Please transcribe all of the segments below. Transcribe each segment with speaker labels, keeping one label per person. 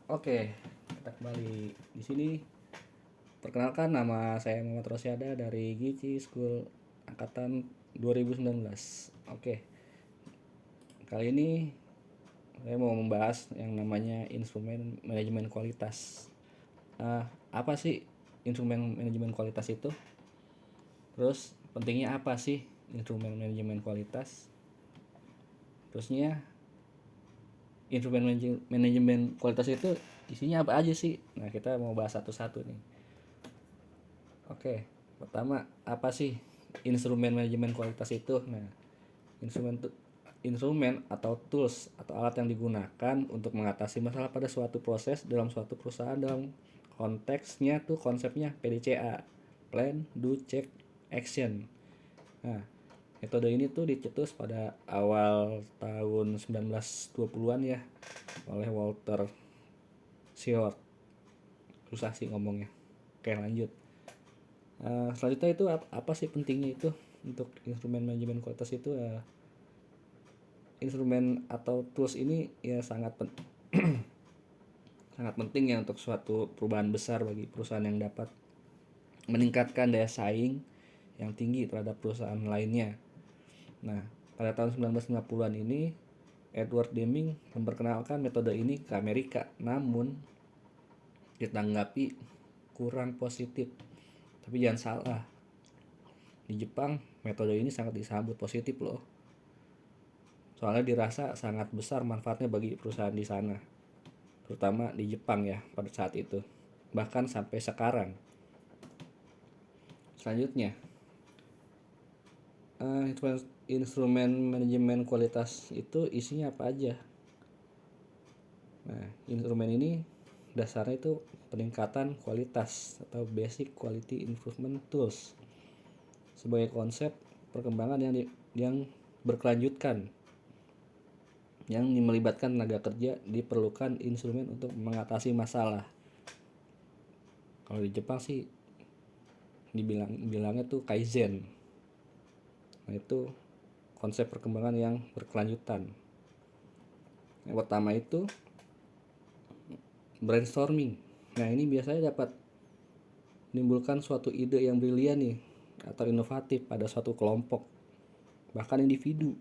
Speaker 1: Oke, kita kembali di sini. Perkenalkan, nama saya Muhammad Rosyada dari Gici School angkatan 2019. Oke, kali ini saya mau membahas yang namanya instrumen manajemen kualitas. Apa sih instrumen manajemen kualitas itu? Terus pentingnya apa sih instrumen manajemen kualitas? Terusnya instrumen manajemen kualitas itu isinya apa aja sih? Nah, kita mau bahas satu-satu nih. Oke, pertama apa sih instrumen manajemen kualitas itu? Nah, instrumen atau tools atau alat yang digunakan untuk mengatasi masalah pada suatu proses dalam suatu perusahaan, dalam konteksnya tuh konsepnya PDCA, Plan, Do, Check, Action. Nah, metode ini tuh dicetus pada awal tahun 1920-an ya oleh Walter Short. Susah sih ngomongnya. Oke, lanjut. Selanjutnya itu apa sih pentingnya itu untuk instrumen manajemen kualitas itu? Instrumen atau tools ini ya sangat penting ya untuk suatu perubahan besar bagi perusahaan yang dapat meningkatkan daya saing yang tinggi terhadap perusahaan lainnya. Nah, pada tahun 1950-an ini Edward Deming memperkenalkan metode ini ke Amerika, namun ditanggapi kurang positif. Tapi jangan salah, di Jepang metode ini sangat disambut positif loh. Soalnya dirasa sangat besar manfaatnya bagi perusahaan di sana, terutama di Jepang ya pada saat itu, bahkan sampai sekarang. Selanjutnya, instrumen manajemen kualitas itu isinya apa aja? Nah, instrumen ini dasarnya itu peningkatan kualitas atau basic quality improvement tools sebagai konsep perkembangan yang berkelanjutan yang melibatkan tenaga kerja. Diperlukan instrumen untuk mengatasi masalah. Kalau di Jepang sih bilangnya tuh kaizen. Nah, itu konsep perkembangan yang berkelanjutan. Yang pertama itu brainstorming. Nah, ini biasanya dapat menimbulkan suatu ide yang brilian nih atau inovatif pada suatu kelompok, bahkan individu.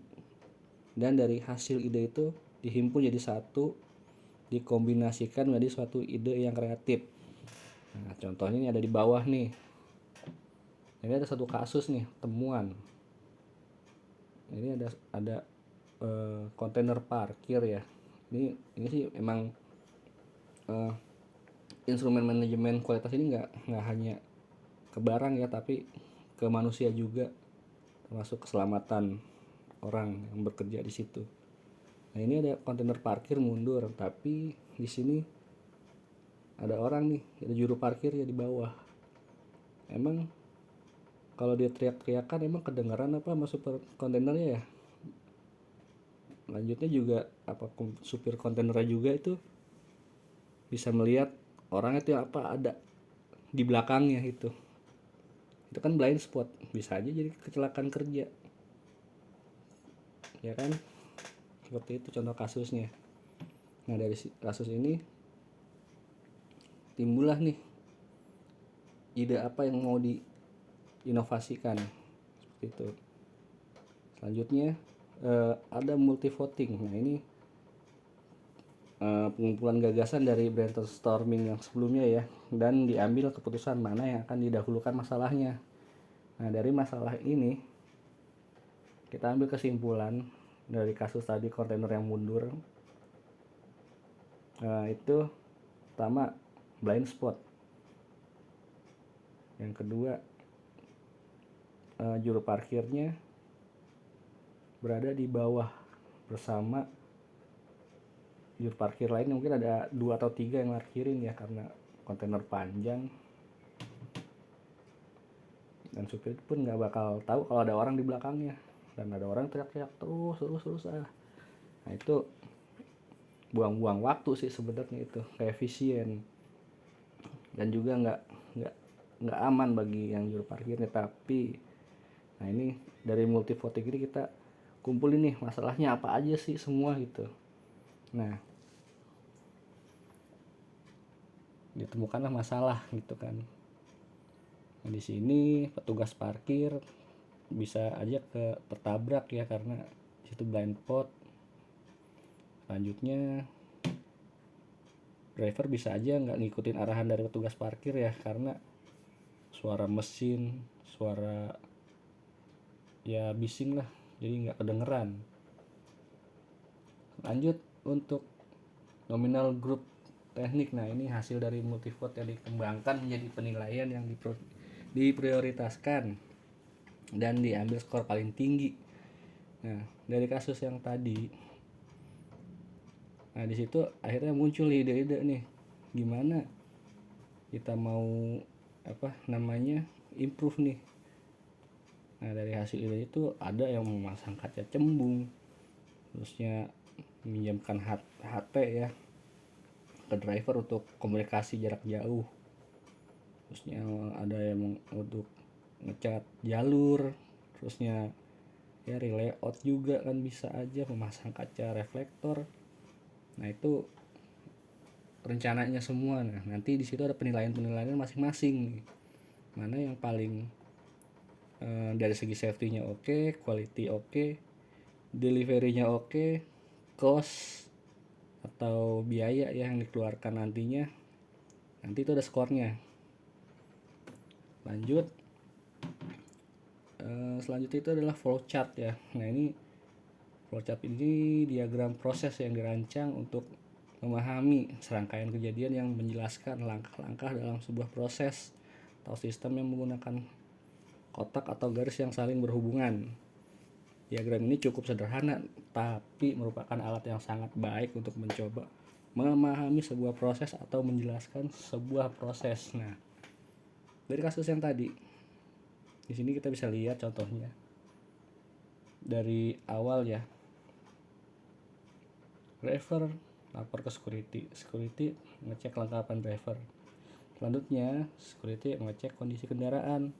Speaker 1: Dan dari hasil ide itu dihimpun jadi satu, dikombinasikan menjadi suatu ide yang kreatif. Nah, contohnya ini ada di bawah nih. Ini ada satu kasus nih, temuan. Ini ada kontainer parkir ya. Ini sih emang instrumen manajemen kualitas ini nggak hanya ke barang ya, tapi ke manusia juga, termasuk keselamatan orang yang bekerja di situ. Nah, ini ada kontainer parkir mundur, tapi di sini ada orang nih, ada juru parkir ya di bawah. Emang kalau dia teriak-teriakan emang kedengaran apa sama super kontainernya ya? Lanjutnya juga apa supir kontainernya juga itu bisa melihat orang itu apa ada di belakangnya itu. Itu kan blind spot, bisa aja jadi kecelakaan kerja. Ya kan? Seperti itu contoh kasusnya. Nah, dari kasus ini timbullah nih ide apa yang mau diinovasikan seperti itu. Selanjutnya ada multi voting. Nah, ini pengumpulan gagasan dari brainstorming yang sebelumnya ya, dan diambil keputusan mana yang akan didahulukan masalahnya. Nah, dari masalah ini kita ambil kesimpulan dari kasus tadi kontainer yang mundur. Itu pertama blind spot, yang kedua juru parkirnya berada di bawah bersama juru parkir lain, mungkin ada 2 atau 3 yang parkirin ya karena kontainer panjang, dan supir pun nggak bakal tahu kalau ada orang di belakangnya dan ada orang teriak-teriak terus. Nah, itu buang-buang waktu sih sebenarnya, itu kayak efisien dan juga nggak aman bagi yang juru parkirnya. Tapi nah, ini dari multi voting ini kita kumpulin nih masalahnya apa aja sih semua gitu. Nah, ditemukanlah masalah gitu kan. Nah, di sini petugas parkir bisa aja tertabrak ya, karena situ blind spot. Selanjutnya driver bisa aja nggak ngikutin arahan dari petugas parkir ya, karena suara mesin, suara ya bising lah, jadi nggak kedengeran. Lanjut untuk nominal group teknik. Nah, ini hasil dari multivote yang dikembangkan menjadi penilaian yang diprioritaskan dan diambil skor paling tinggi. Nah, dari kasus yang tadi, nah di situ akhirnya muncul ide-ide nih, gimana kita mau improve nih. Nah, dari hasil ide itu ada yang memasang kaca cembung, terusnya meminjamkan HT ya ke driver untuk komunikasi jarak jauh, terusnya ada yang untuk ngecat jalur, terusnya ya layout juga kan bisa aja memasang kaca reflektor. Nah, itu rencananya semua. Nah, nanti di situ ada penilaian masing-masing nih, mana yang paling dari segi safety-nya oke, quality oke, delivery-nya oke, cost atau biaya yang dikeluarkan nantinya, nanti itu ada skornya. Lanjut, selanjutnya itu adalah flowchart ya. Nah, ini flowchart ini diagram proses yang dirancang untuk memahami serangkaian kejadian yang menjelaskan langkah-langkah dalam sebuah proses atau sistem yang menggunakan kotak atau garis yang saling berhubungan. Diagram ini cukup sederhana, tapi merupakan alat yang sangat baik untuk mencoba memahami sebuah proses atau menjelaskan sebuah proses. Nah, dari kasus yang tadi, di sini kita bisa lihat contohnya dari awal ya. Driver lapor ke security ngecek kelengkapan driver. Selanjutnya security mengecek kondisi kendaraan.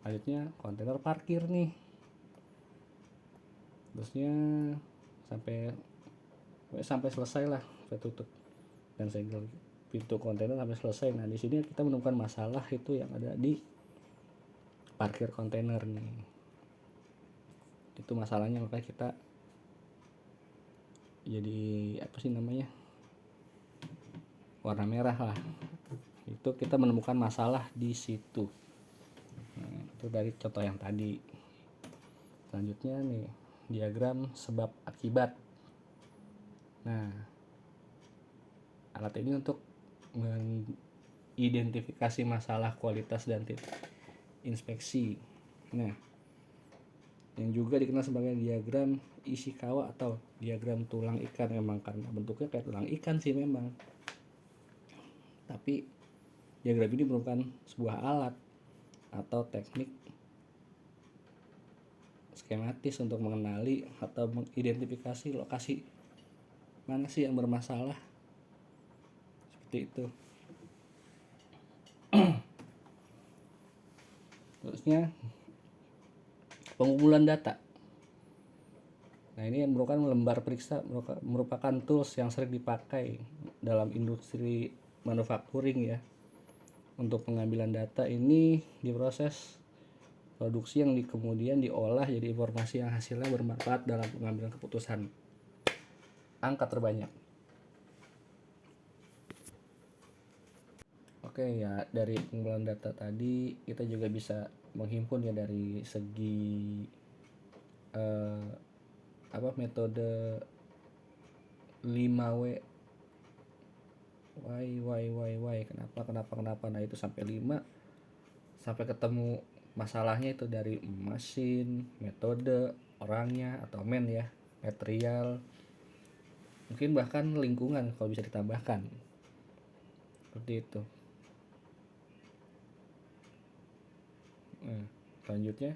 Speaker 1: Selanjutnya kontainer parkir nih, terusnya sampai selesai lah, sampai tutup dan segel pintu kontainer sampai selesai. Nah, di sini kita menemukan masalah itu yang ada di parkir kontainer nih, itu masalahnya. Makanya kita jadi warna merah lah, itu kita menemukan masalah di situ. Nah, itu dari contoh yang tadi. Selanjutnya nih, diagram sebab akibat. Nah, alat ini untuk mengidentifikasi masalah kualitas dan inspeksi. Nah, yang juga dikenal sebagai diagram Ishikawa atau diagram tulang ikan, memang karena bentuknya kayak tulang ikan sih memang. Tapi diagram ini merupakan sebuah alat atau teknik skematis untuk mengenali atau mengidentifikasi lokasi mana sih yang bermasalah, seperti itu. Terusnya pengumpulan data. Nah, ini yang merupakan lembar periksa, merupakan tools yang sering dipakai dalam industri manufacturing ya. Untuk pengambilan data ini diproses produksi yang kemudian diolah jadi informasi yang hasilnya bermanfaat dalam pengambilan keputusan angka terbanyak. Oke ya, dari pengumpulan data tadi kita juga bisa menghimpun ya dari segi metode 5W why kenapa. Nah, itu sampai 5 sampai ketemu masalahnya itu dari mesin, metode, orangnya atau ya, material, mungkin bahkan lingkungan kalau bisa ditambahkan, seperti itu. Nah, selanjutnya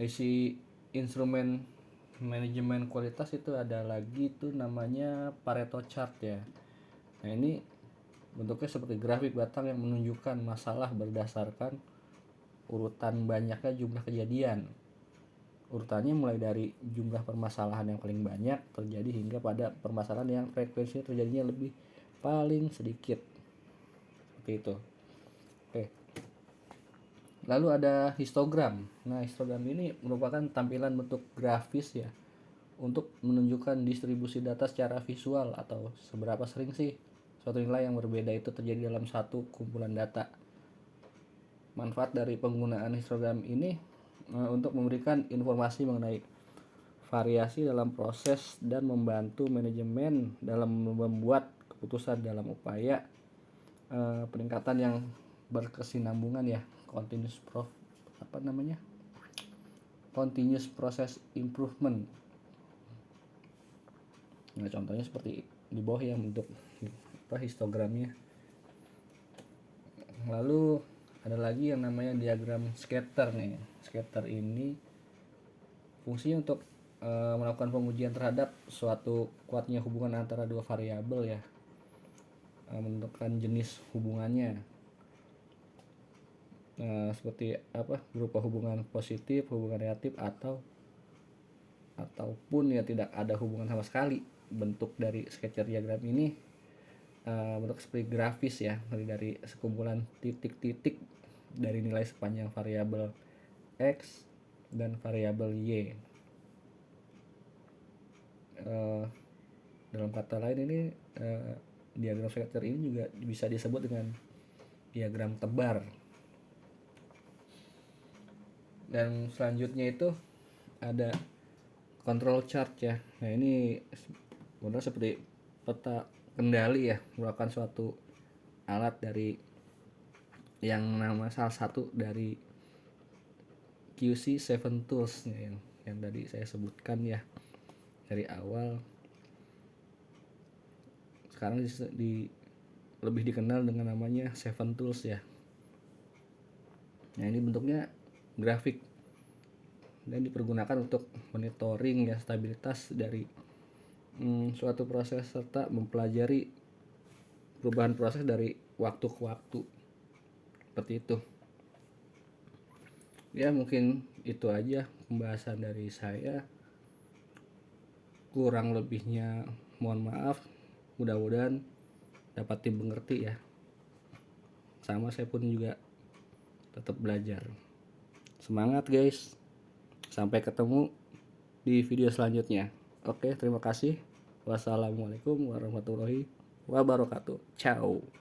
Speaker 1: isi instrumen manajemen kualitas itu ada lagi tuh namanya Pareto chart ya. Nah, ini bentuknya seperti grafik batang yang menunjukkan masalah berdasarkan urutan banyaknya jumlah kejadian. urutannya mulai dari jumlah permasalahan yang paling banyak terjadi hingga pada permasalahan yang frekuensi terjadinya lebih paling sedikit, seperti itu. Oke. Lalu ada histogram. Nah, histogram ini merupakan tampilan bentuk grafis ya untuk menunjukkan distribusi data secara visual atau seberapa sering sih suatu nilai yang berbeda itu terjadi dalam satu kumpulan data. Manfaat dari penggunaan histogram ini untuk memberikan informasi mengenai variasi dalam proses dan membantu manajemen dalam membuat keputusan dalam upaya peningkatan yang berkesinambungan ya, continuous process improvement. Nah, contohnya seperti di bawah yang bentuk histogramnya. Lalu ada lagi yang namanya diagram scatter nih. Scatter ini fungsinya untuk melakukan pengujian terhadap suatu kuatnya hubungan antara dua variabel ya, menentukan jenis hubungannya. Seperti berupa hubungan positif, hubungan negatif, ataupun ya tidak ada hubungan sama sekali. Bentuk dari scatter diagram ini bentuk seperti grafis ya, dari sekumpulan titik-titik dari nilai sepanjang variabel X dan variabel Y. Dalam kata lain ini diagram scatter ini juga bisa disebut dengan diagram tebar. Dan selanjutnya itu ada control chart ya. Nah, ini benar seperti peta kendali ya, merupakan suatu alat dari yang salah satu dari QC7 tools yang tadi saya sebutkan ya dari awal. Sekarang lebih dikenal dengan namanya 7 tools ya. Nah, ini bentuknya grafik dan dipergunakan untuk monitoring ya stabilitas dari suatu proses serta mempelajari perubahan proses dari waktu ke waktu, seperti itu ya. Mungkin itu aja pembahasan dari saya, kurang lebihnya mohon maaf, mudah-mudahan dapat dimengerti ya. Sama saya pun juga tetap belajar. Semangat guys, sampai ketemu di video selanjutnya. Oke, terima kasih. Wassalamualaikum warahmatullahi wabarakatuh. Ciao.